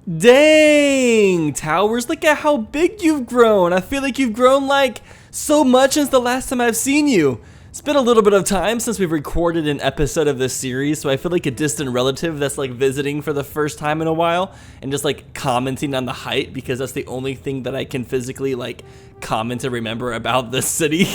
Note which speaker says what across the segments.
Speaker 1: Dang, Towers, look at how big you've grown. I feel like you've grown like so much since the last time I've seen you. It's been a little bit of time since we've recorded an episode of this series, so I feel like a distant relative that's like visiting for the first time in a while and just like commenting on the height because that's the only thing that I can physically like comment and remember about this city.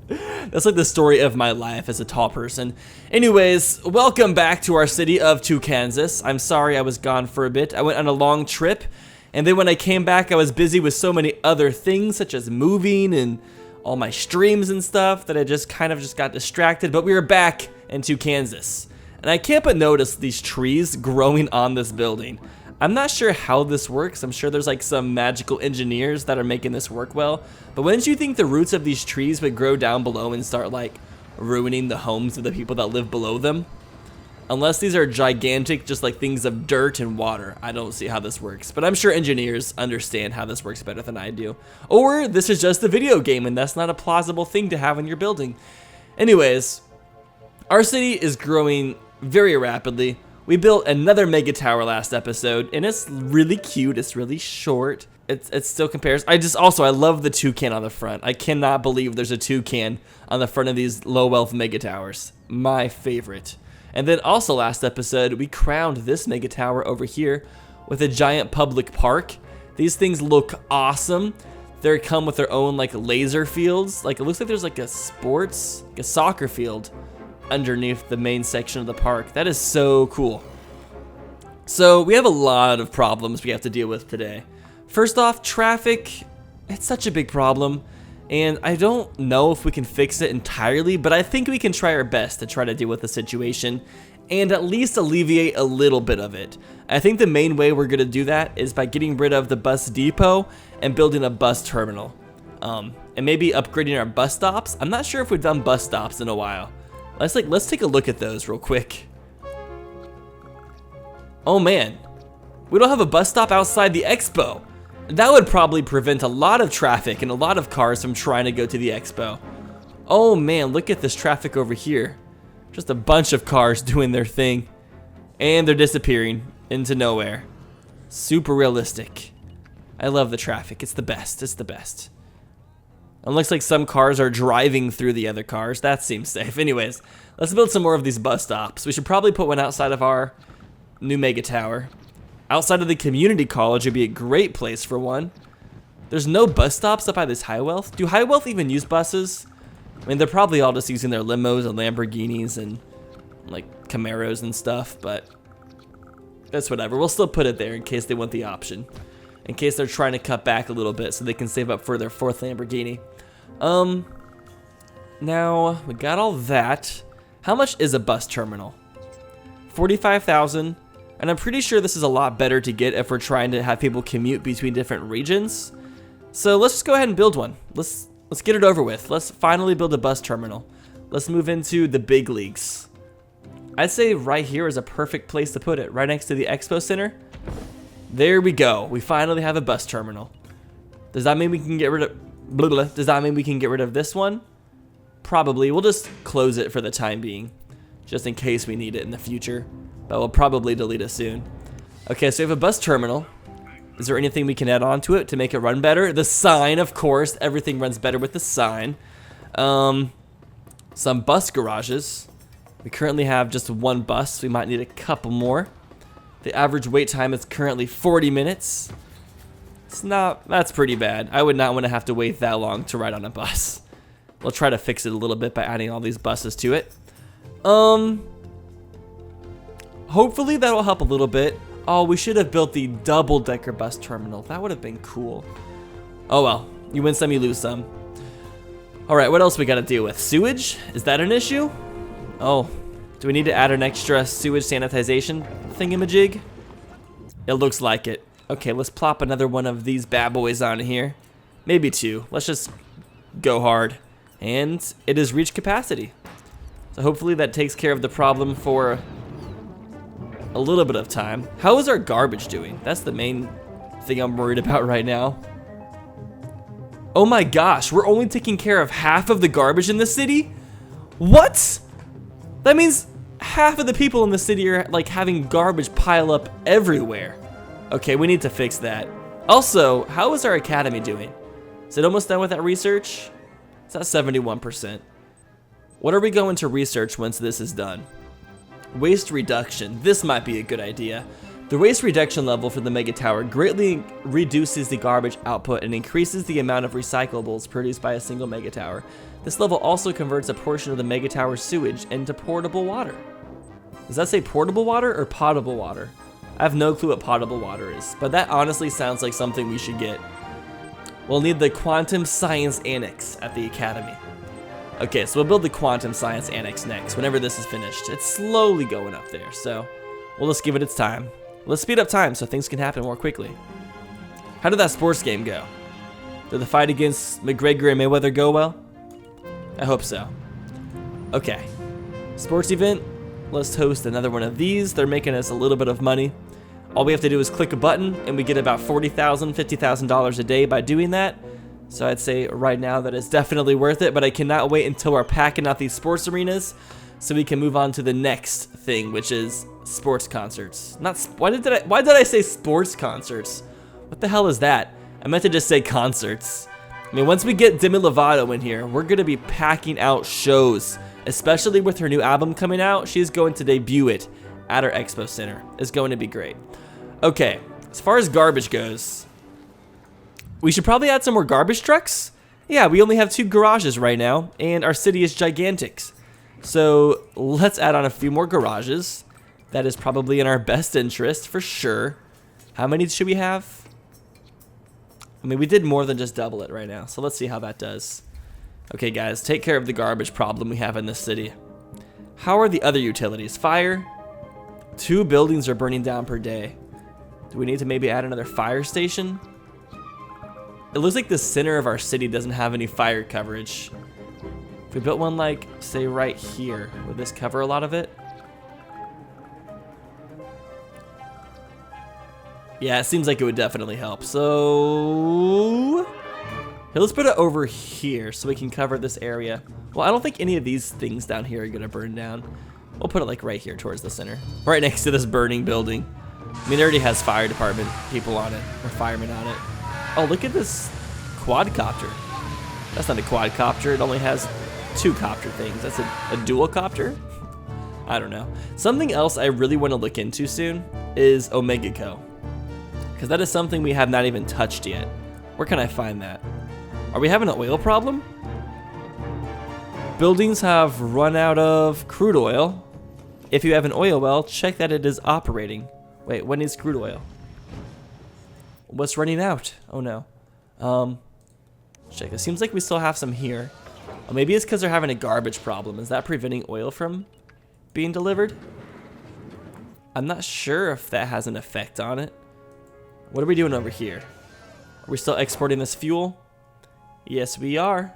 Speaker 1: That's like the story of my life as a tall person. Anyways, welcome back to our city of Tucansas. I'm sorry I was gone for a bit. I went on a long trip, and then when I came back, I was busy with so many other things, such as moving and all my streams and stuff, that I just kind of got distracted. But we are back in Tucansas, and I can't but notice these trees growing on this building. I'm not sure how this works. I'm sure there's like some magical engineers that are making this work well. But wouldn't you think the roots of these trees would grow down below and start like ruining the homes of the people that live below them? Unless these are gigantic, just like things of dirt and water. I don't see how this works. But I'm sure engineers understand how this works better than I do. Or this is just a video game and that's not a plausible thing to have in your building. Anyways, our city is growing very rapidly. We built another mega tower last episode, and it's really cute. It's really short. It still compares. I love the toucan on the front. I cannot believe there's a toucan on the front of these low wealth mega towers. My favorite. And then also last episode, we crowned this mega tower over here with a giant public park. These things look awesome. They come with their own like laser fields. Like it looks like there's like a soccer field underneath the main section of the park. That is so cool. So we have a lot of problems we have to deal with today. First off, traffic. It's such a big problem, and I don't know if we can fix it entirely, but I think we can try our best to try to deal with the situation and at least alleviate a little bit of it. I think the main way we're gonna do that is by getting rid of the bus depot and building a bus terminal. And maybe upgrading our bus stops. I'm not sure if we've done bus stops in a while. Let's take a look at those real quick. Oh man, we don't have a bus stop outside the expo. That would probably prevent a lot of traffic and a lot of cars from trying to go to the expo. Oh man, look at this traffic over here. Just a bunch of cars doing their thing. And they're disappearing into nowhere. Super realistic. I love the traffic, it's the best, it's the best. It looks like some cars are driving through the other cars. That seems safe. Anyways, let's build some more of these bus stops. We should probably put one outside of our new mega tower. Outside of the community college would be a great place for one. There's no bus stops up by this High Wealth. Do High Wealth even use buses? I mean, they're probably all just using their limos and Lamborghinis and like Camaros and stuff, but that's whatever. We'll still put it there in case they want the option. In case they're trying to cut back a little bit so they can save up for their 4th Lamborghini. Now we got all that. How much is a bus terminal? 45,000, and I'm pretty sure this is a lot better to get if we're trying to have people commute between different regions. So let's just go ahead and build one. Let's get it over with. Let's finally build a bus terminal. Let's move into the big leagues. I'd say right here is a perfect place to put it, right next to the expo center. There we go. We finally have a bus terminal. Does that mean we can get rid of Does that mean we can get rid of this one? Probably. We'll just close it for the time being, just in case we need it in the future, but we'll probably delete it soon. Okay, so we have a bus terminal. Is there anything we can add on to it to make it run better? The sign, of course. Everything runs better with the sign. Some bus garages. We currently have just one bus. We might need a couple more. The average wait time is currently 40 minutes. That's pretty bad. I would not want to have to wait that long to ride on a bus. We'll try to fix it a little bit by adding all these buses to it. Hopefully that'll help a little bit. Oh, we should have built the double-decker bus terminal. That would have been cool. Oh well, you win some, you lose some. All right, what else we got to deal with? Sewage? Is that an issue? Oh, do we need to add an extra sewage sanitization thingamajig? It looks like it. Okay, let's plop another one of these bad boys on here. Maybe 2. Let's just go hard. And it has reached capacity. So hopefully that takes care of the problem for a little bit of time. How is our garbage doing? That's the main thing I'm worried about right now. Oh my gosh, we're only taking care of half of the garbage in the city? What? That means half of the people in the city are like having garbage pile up everywhere. Okay, we need to fix that. Also, how is our academy doing? Is it almost done with that research? It's at 71%. What are we going to research once this is done? Waste reduction. This might be a good idea. The waste reduction level for the Mega Tower greatly reduces the garbage output and increases the amount of recyclables produced by a single Mega Tower. This level also converts a portion of the Mega Tower's sewage into portable water. Does that say portable water or potable water? I have no clue what potable water is, but that honestly sounds like something we should get. We'll need the Quantum Science Annex at the Academy. Okay, so we'll build the Quantum Science Annex next, whenever this is finished. It's slowly going up there, so we'll just give it its time. Let's speed up time so things can happen more quickly. How did that sports game go? Did the fight against McGregor and Mayweather go well? I hope so. Okay, sports event. Let's host another one of these. They're making us a little bit of money. All we have to do is click a button and we get about $40,000, $50,000 a day by doing that. So I'd say right now that is definitely worth it, but I cannot wait until we're packing out these sports arenas so we can move on to the next thing, which is sports concerts. Why did I say sports concerts? What the hell is that? I meant to just say concerts. I mean, once we get Demi Lovato in here, we're gonna be packing out shows, especially with her new album coming out. She's going to debut it at our expo center. It's going to be great. Okay, as far as garbage goes, we should probably add some more garbage trucks. Yeah, we only have 2 garages right now, and our city is gigantic. So let's add on a few more garages. That is probably in our best interest, for sure. How many should we have? I mean, we did more than just double it right now, so let's see how that does. Okay, guys, take care of the garbage problem we have in this city. How are the other utilities? Fire. 2 buildings are burning down per day. Do we need to maybe add another fire station? It looks like the center of our city doesn't have any fire coverage. If we built one like, say, right here, would this cover a lot of it? Yeah, it seems like it would definitely help. So here, let's put it over here so we can cover this area. Well, I don't think any of these things down here are gonna burn down. We'll put it like right here towards the center, right next to this burning building. I mean, it already has fire department people on it, or firemen on it. Oh, look at this quadcopter. That's not a quadcopter. It only has 2 copter things. That's a dual copter? I don't know. Something else I really want to look into soon is Omega Co. Because that is something we have not even touched yet. Where can I find that? Are we having an oil problem? Buildings have run out of crude oil. If you have an oil well, check that it is operating. Wait, when is crude oil? What's running out? Oh no. Check. It seems like we still have some here. Oh, maybe it's because they're having a garbage problem. Is that preventing oil from being delivered? I'm not sure if that has an effect on it. What are we doing over here? Are we still exporting this fuel? Yes, we are.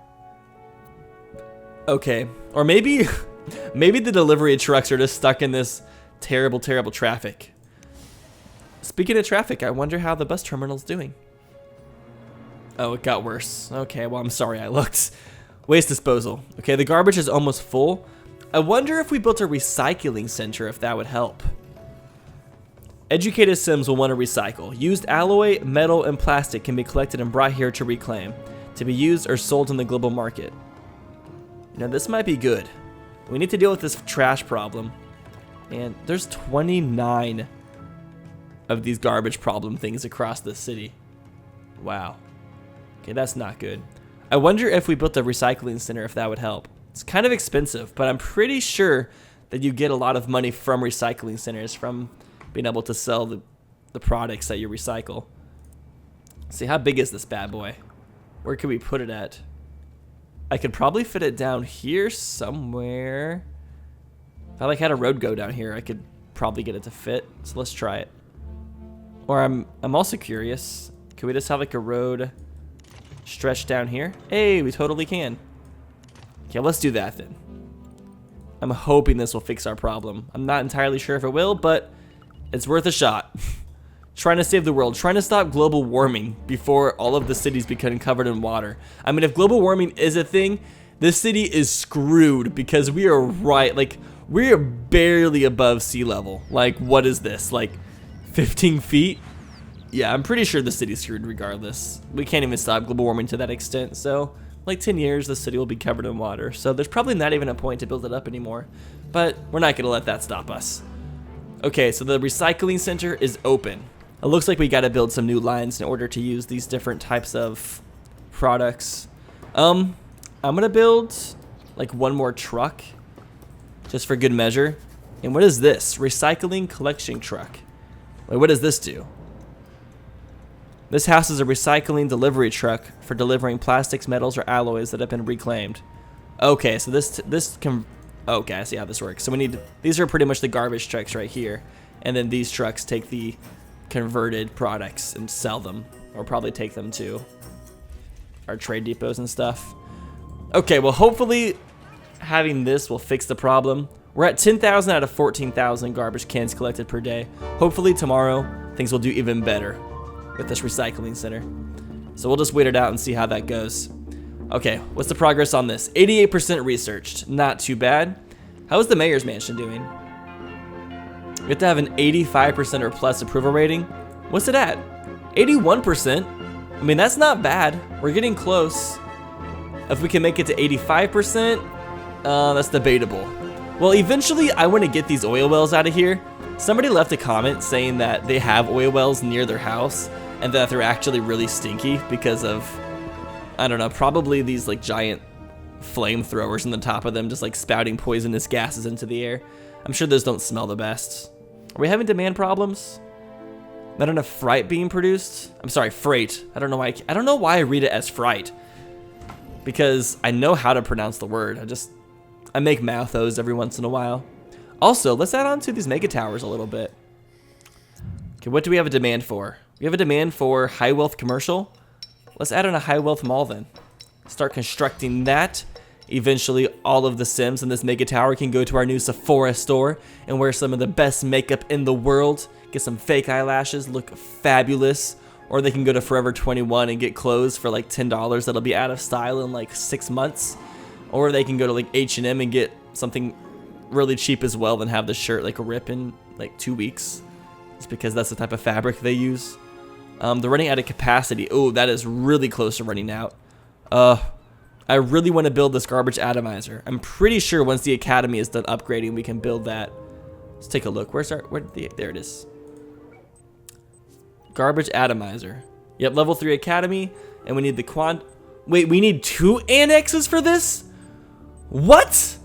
Speaker 1: Okay. Or maybe maybe the delivery trucks are just stuck in this terrible, terrible traffic. Speaking of traffic, I wonder how the bus terminal's doing. Oh, it got worse. Okay, well, I'm sorry I looked. Waste disposal. Okay, the garbage is almost full. I wonder if we built a recycling center, if that would help. Educated Sims will want to recycle. Used alloy, metal, and plastic can be collected and brought here to reclaim, to be used or sold in the global market. Now, this might be good. We need to deal with this trash problem. And there's 29 of these garbage problem things across the city. Wow. Okay, that's not good. I wonder if we built a recycling center, if that would help. It's kind of expensive, but I'm pretty sure that you get a lot of money from recycling centers, from being able to sell the products that you recycle. Let's see, how big is this bad boy? Where could we put it at? I could probably fit it down here somewhere. If I like had a road go down here, I could probably get it to fit. So let's try it. Or I'm also curious. Can we just have like a road stretch down here? Hey, we totally can. Okay, let's do that then. I'm hoping this will fix our problem. I'm not entirely sure if it will, but it's worth a shot. Trying to save the world, trying to stop global warming before all of the cities become covered in water. I mean, if global warming is a thing, this city is screwed because we are we are barely above sea level. Like, what is this? Like 15 feet? Yeah, I'm pretty sure the city's screwed regardless. We can't even stop global warming to that extent, so like 10 years, the city will be covered in water. So there's probably not even a point to build it up anymore, but we're not gonna let that stop us. Okay, so the recycling center is open. It looks like we gotta build some new lines in order to use these different types of products. I'm gonna build like one more truck just for good measure. And what is this? Recycling collection truck. Wait, what does this do? This house is a recycling delivery truck for delivering plastics, metals, or alloys that have been reclaimed. Okay, so this can... Okay, I see how this works. So we need... These are pretty much the garbage trucks right here. And then these trucks take the converted products and sell them. Or probably take them to our trade depots and stuff. Okay, well hopefully having this will fix the problem. We're at 10,000 out of 14,000 garbage cans collected per day. Hopefully tomorrow things will do even better with this recycling center. So we'll just wait it out and see how that goes. Okay, what's the progress on this? 88% researched, not too bad. How is the mayor's mansion doing? We have to have an 85% or plus approval rating. What's it at? 81%. I mean, that's not bad. We're getting close. If we can make it to 85%, that's debatable. Well, eventually I want to get these oil wells out of here. Somebody left a comment saying that they have oil wells near their house and that they're actually really stinky because of, I don't know, probably these like giant flamethrowers on the top of them just like spouting poisonous gases into the air. I'm sure those don't smell the best. Are we having demand problems? Not enough freight being produced? I'm sorry, freight. I don't know why I read it as fright. Because I know how to pronounce the word. I make mouth O's every once in a while. Also, let's add on to these mega towers a little bit. Okay, what do we have a demand for? We have a demand for high wealth commercial. Let's add in a high wealth mall then. Start constructing that. Eventually, all of the Sims in this mega tower can go to our new Sephora store and wear some of the best makeup in the world. Get some fake eyelashes, look fabulous. Or they can go to Forever 21 and get clothes for like $10 that'll be out of style in like 6 months. Or they can go to like H&M and get something really cheap as well and have the shirt like rip in like 2 weeks. It's because that's the type of fabric they use. They're running out of capacity. Oh, that is really close to running out. I really want to build this garbage atomizer. I'm pretty sure once the academy is done upgrading, we can build that. Let's take a look. There it is. Garbage atomizer. Yep, level 3 academy, and we need the Wait, we need 2 annexes for this? What?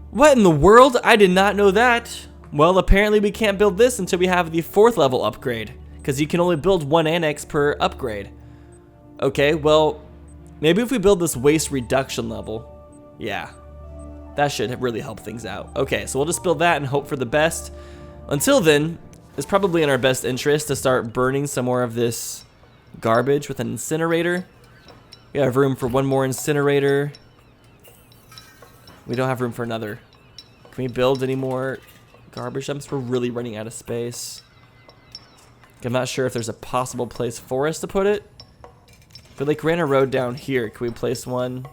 Speaker 1: What in the world? I did not know that. Well, apparently we can't build this until we have the 4th level upgrade, because you can only build 1 annex per upgrade. Okay, well, maybe if we build this waste reduction level, yeah, that should really help things out. Okay, so we'll just build that and hope for the best. Until then, it's probably in our best interest to start burning some more of this garbage with an incinerator. We have room for 1 more incinerator. We don't have room for another. Can we build any more garbage dumps? We're really running out of space. I'm not sure if there's a possible place for us to put it. If we like ran a road down here, can we place one?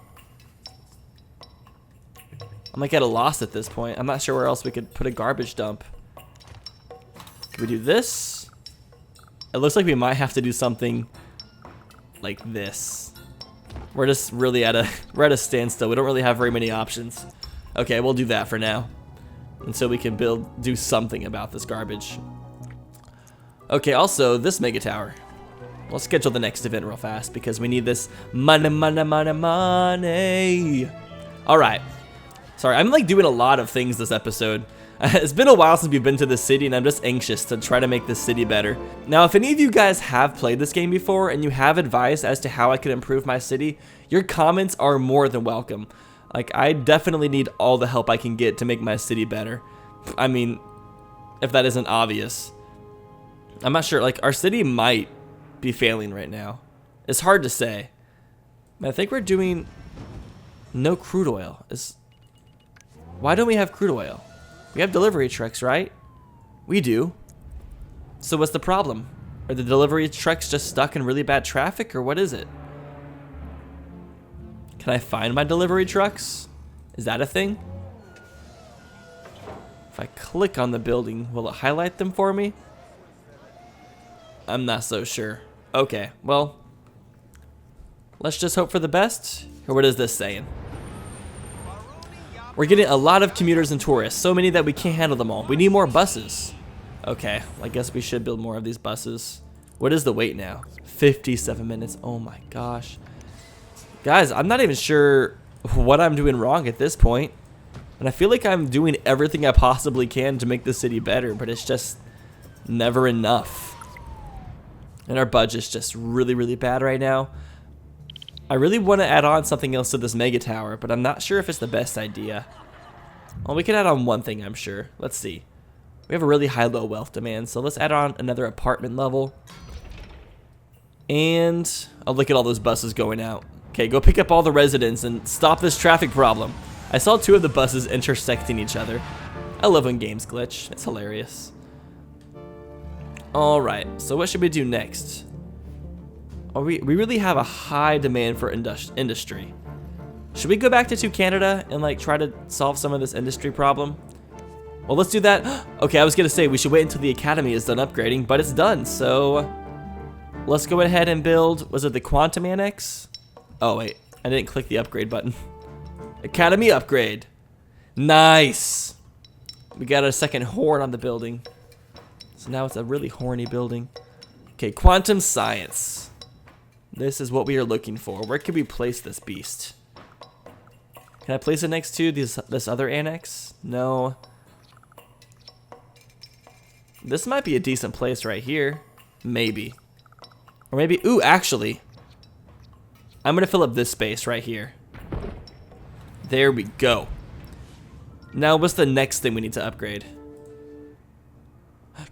Speaker 1: I'm like at a loss at this point. I'm not sure where else we could put a garbage dump. Can we do this? It looks like we might have to do something like this. We're just really at a standstill. We don't really have very many options. Okay, we'll do that for now until we can do something about this garbage. Okay, also this mega tower. We'll schedule the next event real fast because we need this money. All right. Sorry, I'm like doing a lot of things this episode. It's been a while since we've been to this city and I'm just anxious to try to make this city better. Now, if any of you guys have played this game before and you have advice as to how I could improve my city, your comments are more than welcome. Like, I definitely need all the help I can get to make my city better. I mean, if that isn't obvious. I'm not sure, like, our city might be failing right now. It's hard to say. I think we're doing no crude oil. Why don't we have crude oil? We have delivery trucks, right? We do. So what's the problem? Are the delivery trucks just stuck in really bad traffic, or what is it? Can I find my delivery trucks? Is that a thing? If I click on the building, will it highlight them for me? I'm not so sure. Okay, well, let's just hope for the best. Or what is this saying? We're getting a lot of commuters and tourists, so many that we can't handle them all. We need more buses. Okay, I guess we should build more of these buses. What is the wait now? 57 minutes. Oh my gosh. Guys, I'm not even sure what I'm doing wrong at this point. And I feel like I'm doing everything I possibly can to make the city better, but it's just never enough. And our budget's just really, really bad right now. I really want to add on something else to this mega tower, but I'm not sure if it's the best idea. Well, we can add on one thing, I'm sure. Let's see. We have a really high low wealth demand, so let's add on another apartment level. And I'll look at all those buses going out. Okay, go pick up all the residents and stop this traffic problem. I saw 2 of the buses intersecting each other. I love when games glitch. It's hilarious. Alright, so what should we do next? Oh, we really have a high demand for industry. Should we go back to Tucansas and like try to solve some of this industry problem? Well, let's do that. Okay, I was gonna say we should wait until the academy is done upgrading, but it's done, so let's go ahead and build, was it the Quantum Annex? Oh wait, I didn't click the upgrade button. Academy upgrade. Nice. We got a second horn on the building. So now it's a really horny building. Okay, quantum science. This is what we are looking for. Where can we place this beast? Can I place it next to this other annex? No. This might be a decent place right here. Maybe. Or maybe, ooh, actually, I'm gonna fill up this space right here. There we go. Now, what's the next thing we need to upgrade?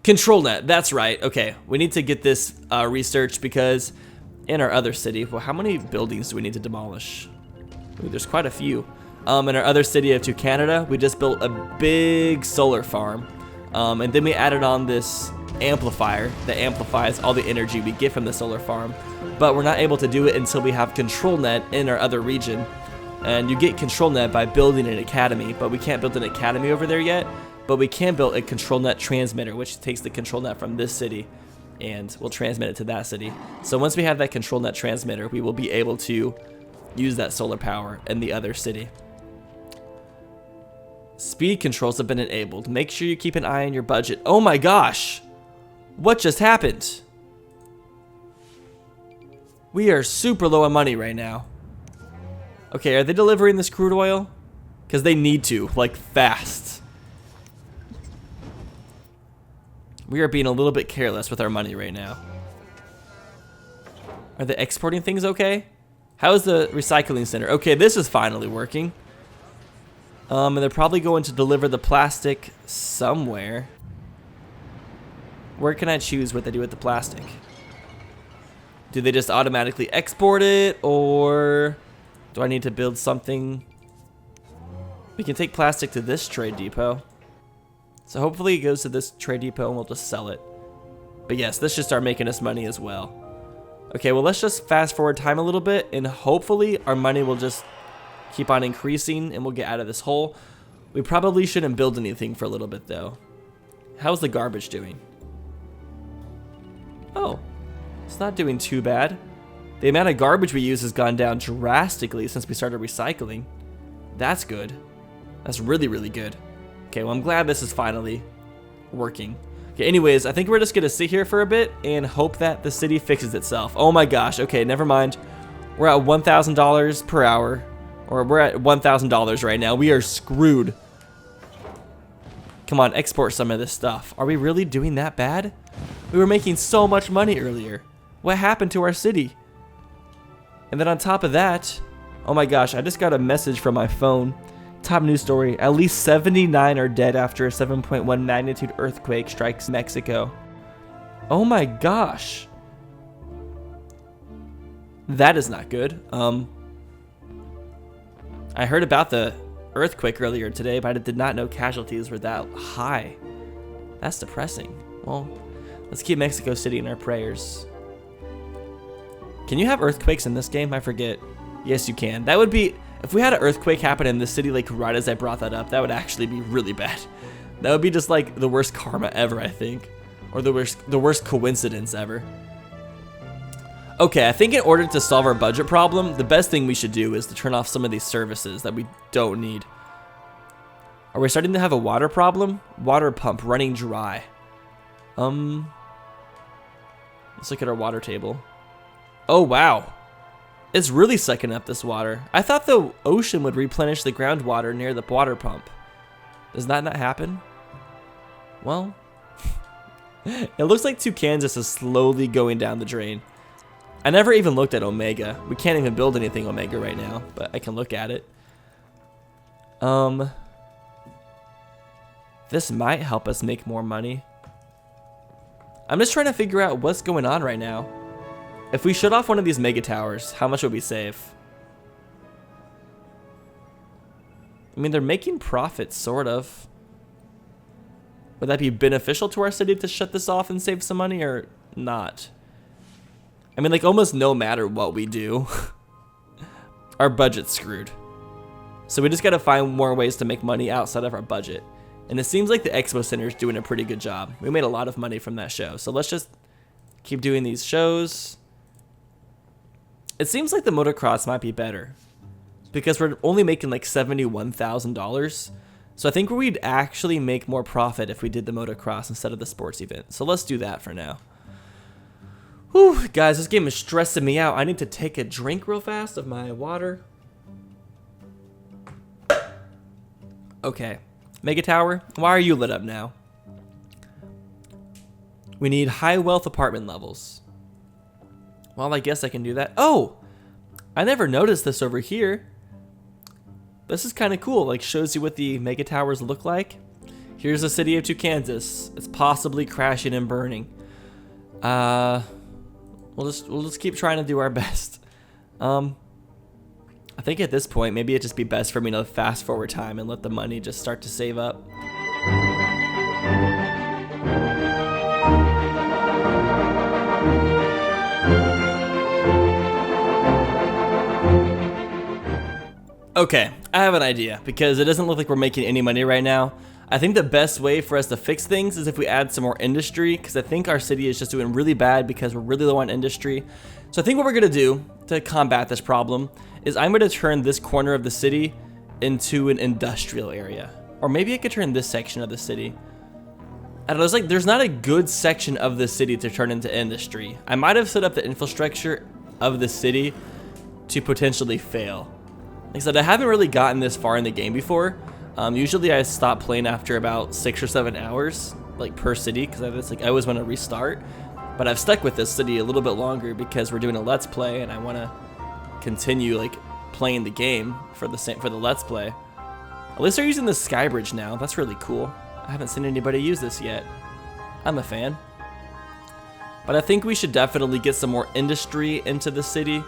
Speaker 1: Control net, that's right. Okay, we need to get this researched because in our other city, well, how many buildings do we need to demolish? Ooh, there's quite a few. In our other city of Tucansas, we just built a big solar farm. And then we added on this amplifier that amplifies all the energy we get from the solar farm. But we're not able to do it until we have control net in our other region. And you get control net by building an academy, but we can't build an academy over there yet. But we can build a control net transmitter, which takes the control net from this city and will transmit it to that city. So once we have that control net transmitter, we will be able to use that solar power in the other city. Speed controls have been enabled. Make sure you keep an eye on your budget. Oh my gosh! What just happened? We are super low on money right now. Okay, are they delivering this crude oil? Because they need to, like, fast. We are being a little bit careless with our money right now. Are they exporting things okay? How is the recycling center? Okay, this is finally working. And they're probably going to deliver the plastic somewhere. Where can I choose what they do with the plastic? Do they just automatically export it, or do I need to build something? We can take plastic to this trade depot. So hopefully it goes to this trade depot and we'll just sell it. But yes, this should start making us money as well. Okay, well, let's just fast forward time a little bit, and hopefully our money will just keep on increasing and we'll get out of this hole. We probably shouldn't build anything for a little bit though. How's the garbage doing? Oh, it's not doing too bad. The amount of garbage we use has gone down drastically since we started recycling. That's good. That's really, really good. Okay, well, I'm glad this is finally working. Okay, anyways, I think we're just gonna sit here for a bit and hope that the city fixes itself. Oh my gosh, okay, never mind. We're at $1,000 per hour. Or we're at $1,000 right now. We are screwed. Come on, export some of this stuff. Are we really doing that bad? We were making so much money earlier. What happened to our city? And then on top of that, oh my gosh, I just got a message from my phone. Top news story, at least 79 are dead after a 7.1 magnitude earthquake strikes Mexico. Oh my gosh. That is not good. I heard about the earthquake earlier today, but I did not know casualties were that high. That's depressing. Well, let's keep Mexico City in our prayers. Can you have earthquakes in this game? I forget. Yes, you can. That would be, if we had an earthquake happen in this city, like right as I brought that up, that would actually be really bad. That would be just like the worst karma ever, I think. Or the worst coincidence ever. Okay, I think in order to solve our budget problem, the best thing we should do is to turn off some of these services that we don't need. Are we starting to have a water problem? Water pump running dry. Let's look at our water table. Oh, wow. It's really sucking up this water. I thought the ocean would replenish the groundwater near the water pump. Does that not happen? Well, it looks like Tucansas is slowly going down the drain. I never even looked at Omega. We can't even build anything Omega right now, but I can look at it. This might help us make more money. I'm just trying to figure out what's going on right now. If we shut off one of these mega towers, how much would we save? I mean, they're making profits, sort of. Would that be beneficial to our city to shut this off and save some money, or not? I mean, like, almost no matter what we do, our budget's screwed. So we just gotta find more ways to make money outside of our budget. And it seems like the Expo Center is doing a pretty good job. We made a lot of money from that show. So let's just keep doing these shows. It seems like the motocross might be better, because we're only making like $71,000. So I think we'd actually make more profit if we did the motocross instead of the sports event. So let's do that for now. Whew, guys, this game is stressing me out. I need to take a drink real fast of my water. Okay, Mega Tower, why are you lit up now? We need high wealth apartment levels. Well, I guess I can do that. Oh, I never noticed this over here. This is kind of cool. Like, shows you what the mega towers look like. Here's the city of Tucansas. It's possibly crashing and burning. We'll just keep trying to do our best. I think at this point, maybe it'd just be best for me to fast forward time and let the money just start to save up. Okay, I have an idea, because it doesn't look like we're making any money right now. I think the best way for us to fix things is if we add some more industry, because I think our city is just doing really bad because we're really low on industry. So I think what we're going to do to combat this problem is I'm going to turn this corner of the city into an industrial area. Or maybe I could turn this section of the city. I don't know, it's like there's not a good section of the city to turn into industry. I might have set up the infrastructure of the city to potentially fail. Like I said, I haven't really gotten this far in the game before. Usually I stop playing after about 6 or 7 hours, like per city, because I always want to restart. But I've stuck with this city a little bit longer because we're doing a Let's Play, and I want to continue like playing the game for the Let's Play. At least they're using the sky bridge now. That's really cool. I haven't seen anybody use this yet. I'm a fan. But I think we should definitely get some more industry into the city.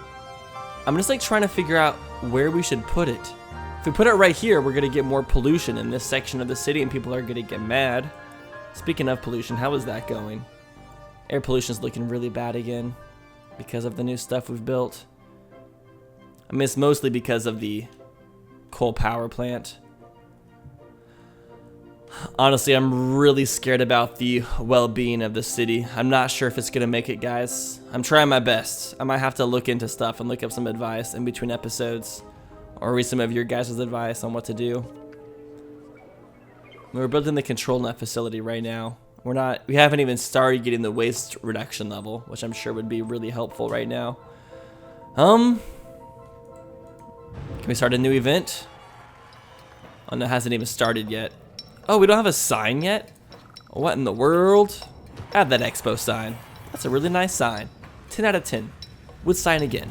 Speaker 1: I'm just like trying to figure out where we should put it. If we put it right here, we're gonna get more pollution in this section of the city and people are gonna get mad. Speaking of pollution, how is that going? Air pollution's looking really bad again because of the new stuff we've built. I mean, it's mostly because of the coal power plant. Honestly, I'm really scared about the well-being of the city. I'm not sure if it's gonna make it, guys. I'm trying my best. I might have to look into stuff and look up some advice in between episodes, or read some of your guys' advice on what to do. We're building the control net facility right now. We haven't even started getting the waste reduction level, which I'm sure would be really helpful right now. Can we start a new event? Oh no, it hasn't even started yet. Oh, we don't have a sign yet? What in the world? Add that expo sign. That's a really nice sign. 10 out of 10. Would sign again.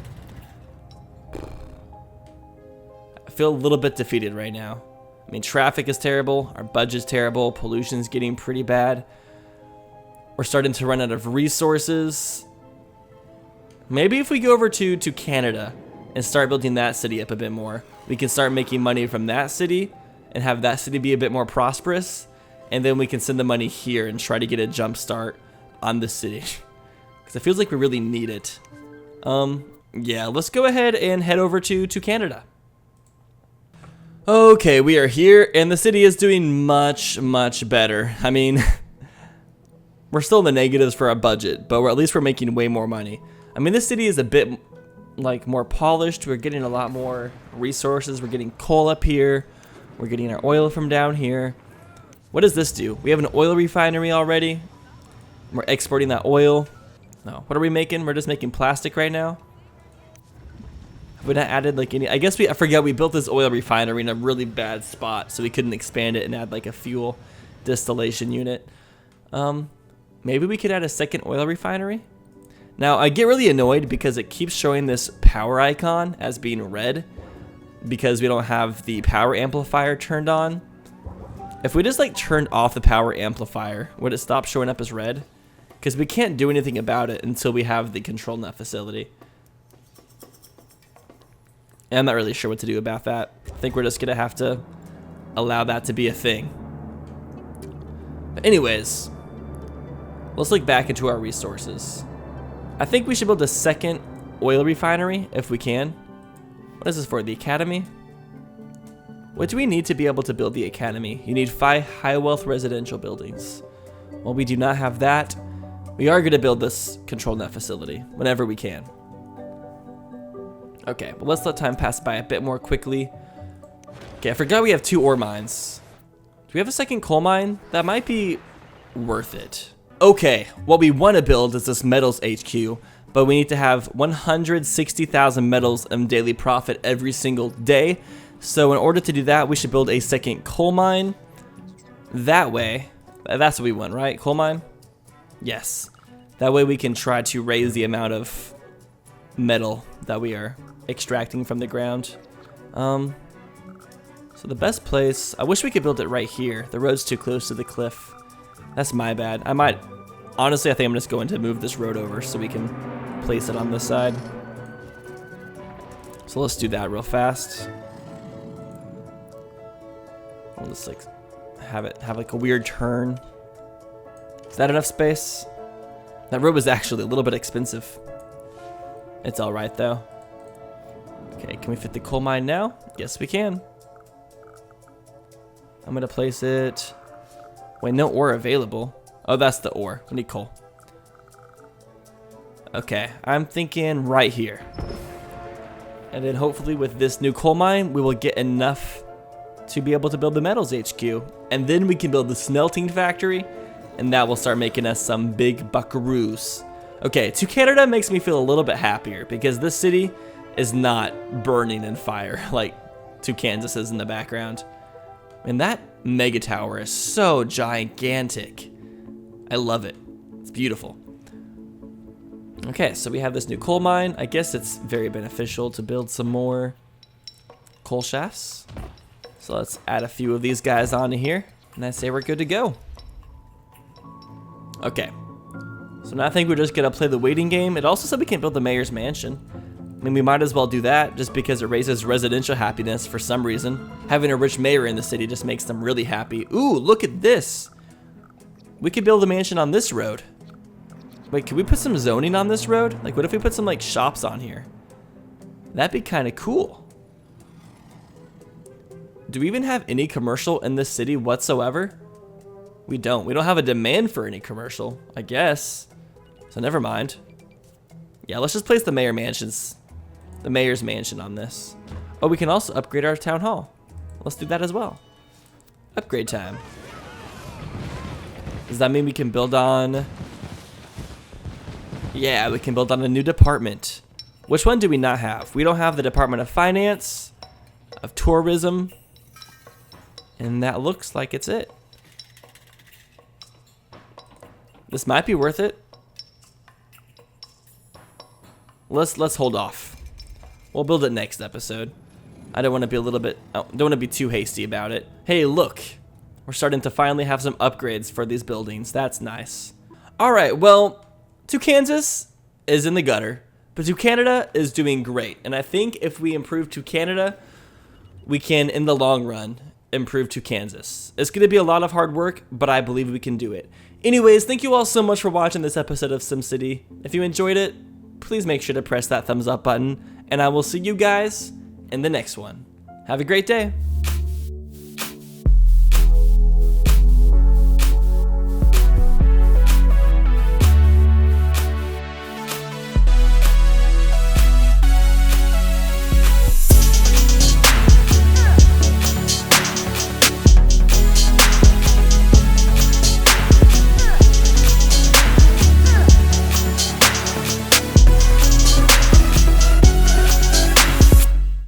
Speaker 1: I feel a little bit defeated right now. I mean, traffic is terrible. Our budget's terrible. Pollution's getting pretty bad. We're starting to run out of resources. Maybe if we go over to Canada and start building that city up a bit more, we can start making money from that city and have that city be a bit more prosperous, and then we can send the money here and try to get a jump start on the city, because it feels like we really need it. Yeah, let's go ahead and head over to Canada. Okay, we are here, and the city is doing much, much better. I mean, we're still in the negatives for our budget, but at least we're making way more money. I mean, this city is a bit like more polished. We're getting a lot more resources. We're getting coal up here. We're getting our oil from down here. What does this do? We have an oil refinery already. We're exporting that oil. No, what are we making? We're just making plastic right now. Have we not added like any? I guess I forget we built this oil refinery in a really bad spot, so we couldn't expand it and add like a fuel distillation unit. Maybe we could add a second oil refinery. Now I get really annoyed because it keeps showing this power icon as being red because we don't have the power amplifier turned on. If we just like turned off the power amplifier, would it stop showing up as red? Because we can't do anything about it until we have the control net facility. And I'm not really sure what to do about that. I think we're just gonna have to allow that to be a thing. But anyways, let's look back into our resources. I think we should build a second oil refinery if we can. What is this for? The academy? What do we need to be able to build the academy? You need 5 high wealth residential buildings. Well, we do not have that. We are going to build this control net facility whenever we can. Okay, but let's let time pass by a bit more quickly. Okay, I forgot we have 2 ore mines. Do we have a second coal mine? That might be worth it. Okay, what we want to build is this metals HQ, but we need to have 160,000 metals in daily profit every single day. So in order to do that, we should build a second coal mine. That way, that's what we want, right? Coal mine? Yes. That way we can try to raise the amount of metal that we are extracting from the ground. So the best place, I wish we could build it right here. The road's too close to the cliff. That's my bad. Honestly, I think I'm just going to move this road over so we can place it on this side. So let's do that real fast. I'll just like have like a weird turn. Is that enough space? That road was actually a little bit expensive. It's all right though. Okay, can we fit the coal mine now? Yes, we can. I'm gonna place it. Wait, no ore available. Oh, that's the ore. We need coal. Okay, I'm thinking right here. And then hopefully with this new coal mine, we will get enough to be able to build the metals HQ. And then we can build the smelting factory, and that will start making us some big buckaroos. Okay, Tucansa makes me feel a little bit happier because this city is not burning in fire like Tucansas is in the background. And that mega tower is so gigantic. I love it. It's beautiful. Okay, so we have this new coal mine. I guess it's very beneficial to build some more coal shafts. So let's add a few of these guys onto here, and I say we're good to go. Okay, so now I think we're just gonna play the waiting game. It also said we can build the mayor's mansion. I mean, we might as well do that just because it raises residential happiness for some reason. Having a rich mayor in the city just makes them really happy. Ooh, look at this. We could build a mansion on this road. Wait, could we put some zoning on this road? Like, what if we put some, like, shops on here? That'd be kind of cool. Do we even have any commercial in this city whatsoever? We don't. We don't have a demand for any commercial, I guess. So never mind. Yeah, let's just place the mayor's mansion on this. Oh, we can also upgrade our town hall. Let's do that as well. Upgrade time. Does that mean we can build on... Yeah, we can build on a new department. Which one do we not have? We don't have the Department of Finance, of Tourism, and that looks like it's it. This might be worth it. Let's hold off. We'll build it next episode. I don't want to be don't want to be too hasty about it. Hey, look. We're starting to finally have some upgrades for these buildings. That's nice. All right, well, Tucansas is in the gutter, but Tucansa is doing great. And I think if we improve Tucansa, we can, in the long run, improve Tucansas. It's going to be a lot of hard work, but I believe we can do it. Anyways, thank you all so much for watching this episode of SimCity. If you enjoyed it, please make sure to press that thumbs up button, and I will see you guys in the next one. Have a great day.